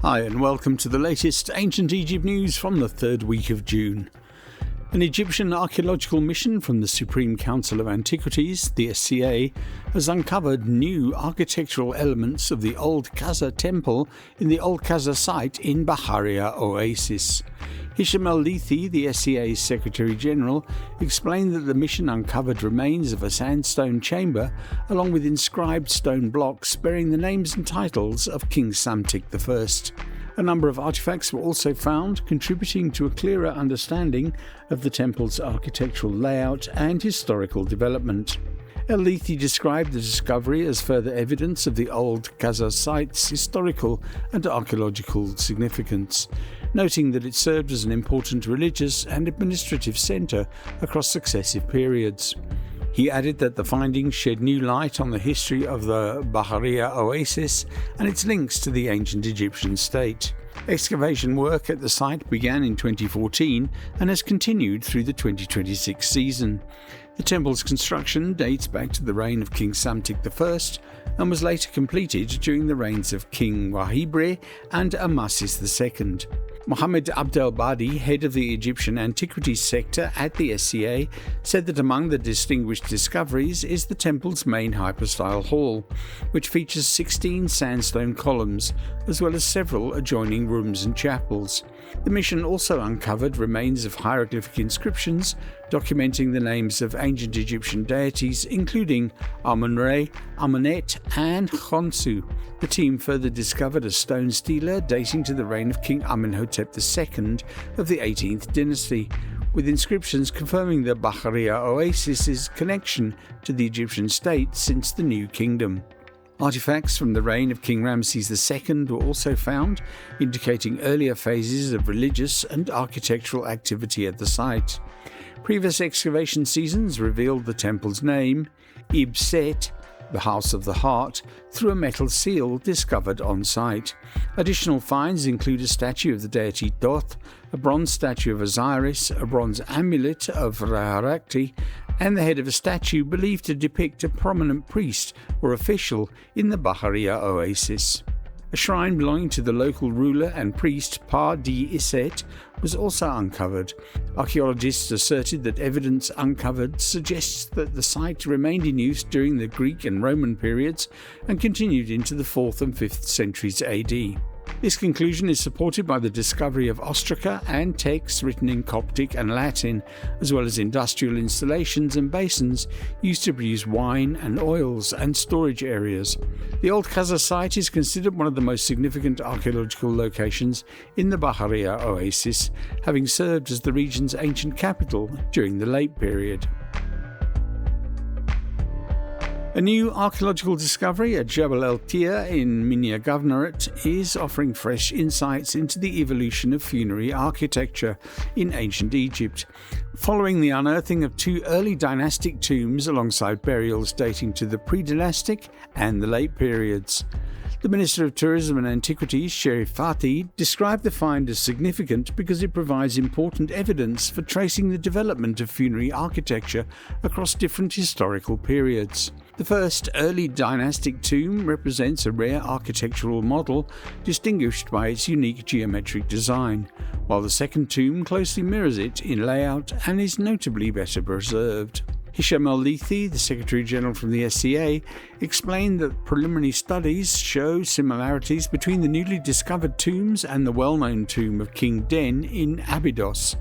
Hi and welcome to the latest Ancient Egypt news from the third week of June. An Egyptian archaeological mission from the Supreme Council of Antiquities, the SCA, has uncovered new architectural elements of the Old Qsar temple in the Old Qsar site in Bahariya Oasis. Hisham el-Leithi, the SCA's Secretary General, explained that the mission uncovered remains of a sandstone chamber along with inscribed stone blocks bearing the names and titles of King Psamtik I. A number of artifacts were also found, contributing to a clearer understanding of the temple's architectural layout and historical development. El-Leithi described the discovery as further evidence of the Old Qsar site's historical and archaeological significance, noting that it served as an important religious and administrative centre across successive periods. He added that the findings shed new light on the history of the Bahariya Oasis and its links to the ancient Egyptian state. Excavation work at the site began in 2014 and has continued through the 2026 season. The temple's construction dates back to the reign of King Psamtik I and was later completed during the reigns of King Wahibre and Amasis II. Mohammed Abdelbadi, head of the Egyptian Antiquities sector at the SCA, said that among the distinguished discoveries is the temple's main hypostyle hall, which features 16 sandstone columns, as well as several adjoining rooms and chapels. The mission also uncovered remains of hieroglyphic inscriptions documenting the names of ancient Egyptian deities including Amun-Re, Amunet and Khonsu. The team further discovered a stone stela dating to the reign of King Amenhotep II of the 18th dynasty, with inscriptions confirming the Bahariya Oasis's connection to the Egyptian state since the New Kingdom. Artifacts from the reign of King Ramses II were also found, indicating earlier phases of religious and architectural activity at the site. Previous excavation seasons revealed the temple's name, Ib Set, the House of the Heart, through a metal seal discovered on site. Additional finds include a statue of the deity Thoth, a bronze statue of Osiris, a bronze amulet of Ra-Harakti, and the head of a statue believed to depict a prominent priest or official in the Bahariya Oasis. A shrine belonging to the local ruler and priest Pa-di-Iset was also uncovered. Archaeologists asserted that evidence uncovered suggests that the site remained in use during the Greek and Roman periods and continued into the 4th and 5th centuries AD. This conclusion is supported by the discovery of ostraca and texts written in Coptic and Latin, as well as industrial installations and basins used to produce wine and oils and storage areas. The Old Qsar site is considered one of the most significant archaeological locations in the Bahariya Oasis, having served as the region's ancient capital during the late period. A new archaeological discovery at Jabal el-Teir in Minya Governorate is offering fresh insights into the evolution of funerary architecture in ancient Egypt, following the unearthing of two early dynastic tombs alongside burials dating to the pre-dynastic and the late periods. The Minister of Tourism and Antiquities, Sherif Fathi, described the find as significant because it provides important evidence for tracing the development of funerary architecture across different historical periods. The first early dynastic tomb represents a rare architectural model distinguished by its unique geometric design, while the second tomb closely mirrors it in layout and is notably better preserved. Hisham el-Leithi, the Secretary General from the SCA, explained that preliminary studies show similarities between the newly discovered tombs and the well-known tomb of King Den in Abydos.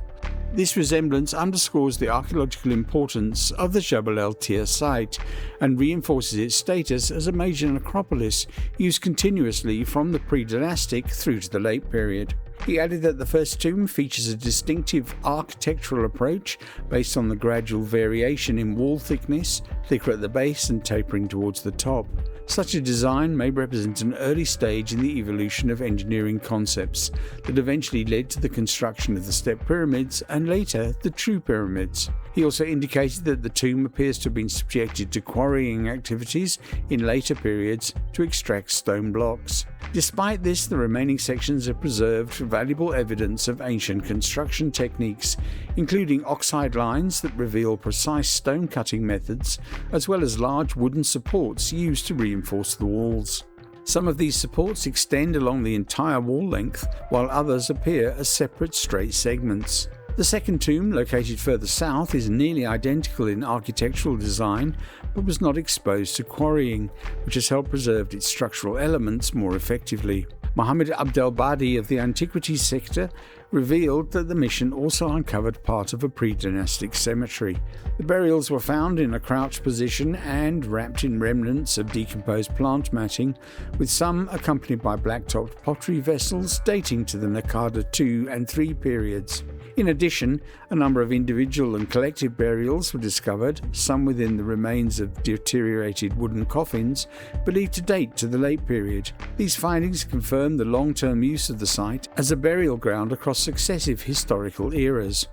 This resemblance underscores the archaeological importance of the Jabal el-Teir site and reinforces its status as a major necropolis used continuously from the pre-dynastic through to the late period. He added that the first tomb features a distinctive architectural approach based on the gradual variation in wall thickness, thicker at the base and tapering towards the top. Such a design may represent an early stage in the evolution of engineering concepts that eventually led to the construction of the step pyramids and later the true pyramids. He also indicated that the tomb appears to have been subjected to quarrying activities in later periods to extract stone blocks. Despite this, the remaining sections have preserved valuable evidence of ancient construction techniques, including oxide lines that reveal precise stone cutting methods, as well as large wooden supports used to reinforce the walls. Some of these supports extend along the entire wall length, while others appear as separate straight segments. The second tomb, located further south, is nearly identical in architectural design, but was not exposed to quarrying, which has helped preserve its structural elements more effectively. Mohammed Abdelbadi of the antiquities sector revealed that the mission also uncovered part of a pre-dynastic cemetery. The burials were found in a crouched position and wrapped in remnants of decomposed plant matting, with some accompanied by black-topped pottery vessels dating to the Naqada II and III periods. In addition, a number of individual and collective burials were discovered, some within the remains of deteriorated wooden coffins, believed to date to the late period. These findings confirm the long-term use of the site as a burial ground across successive historical eras.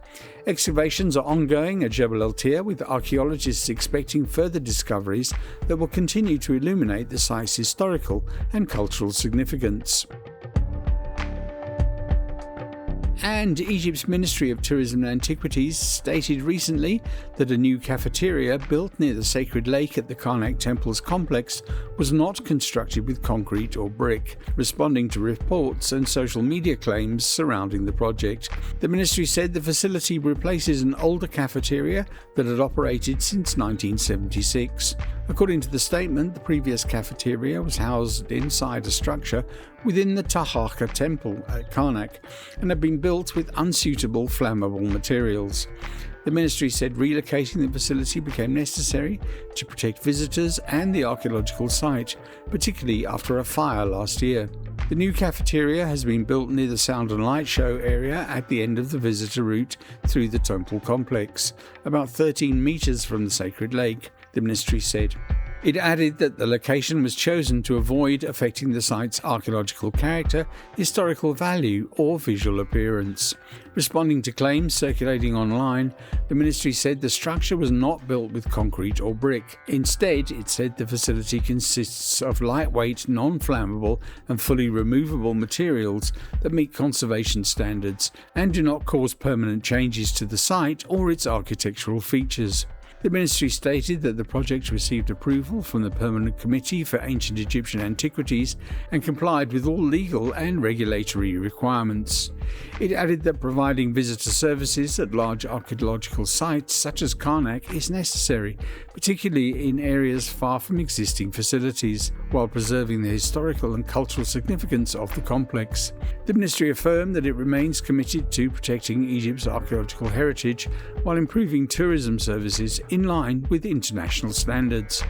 Excavations are ongoing at Jabal el-Teir, with archaeologists expecting further discoveries that will continue to illuminate the site's historical and cultural significance. And Egypt's Ministry of Tourism and Antiquities stated recently that a new cafeteria built near the sacred lake at the Karnak Temple's complex was not constructed with concrete or brick, responding to reports and social media claims surrounding the project. The ministry said the facility replaces an older cafeteria that had operated since 1976. According to the statement, the previous cafeteria was housed inside a structure within the Taharqa temple at Karnak and had been built with unsuitable flammable materials. The ministry said relocating the facility became necessary to protect visitors and the archaeological site, particularly after a fire last year. The new cafeteria has been built near the Sound and Light Show area at the end of the visitor route through the temple complex, about 13 meters from the sacred lake, the ministry said. It added that the location was chosen to avoid affecting the site's archaeological character, historical value, or visual appearance. Responding to claims circulating online, the ministry said the structure was not built with concrete or brick. Instead, it said the facility consists of lightweight, non-flammable, and fully removable materials that meet conservation standards and do not cause permanent changes to the site or its architectural features. The ministry stated that the project received approval from the Permanent Committee for Ancient Egyptian Antiquities and complied with all legal and regulatory requirements. It added that providing visitor services at large archaeological sites such as Karnak is necessary, particularly in areas far from existing facilities, while preserving the historical and cultural significance of the complex. The ministry affirmed that it remains committed to protecting Egypt's archaeological heritage while improving tourism services in line with international standards.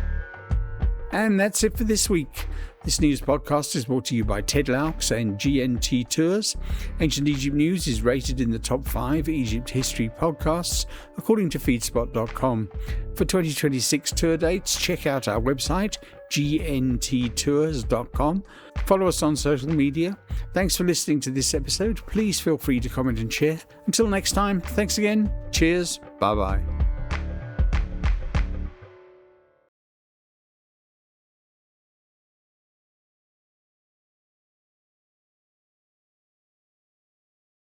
And that's it for this week. This news podcast is brought to you by Ted Laux and GNT Tours. Ancient Egypt News is rated in the top 5 Egypt history podcasts, according to feedspot.com. For 2026 tour dates, check out our website, gnttours.com. Follow us on social media. Thanks for listening to this episode. Please feel free to comment and share. Until next time, thanks again. Cheers. Bye-bye.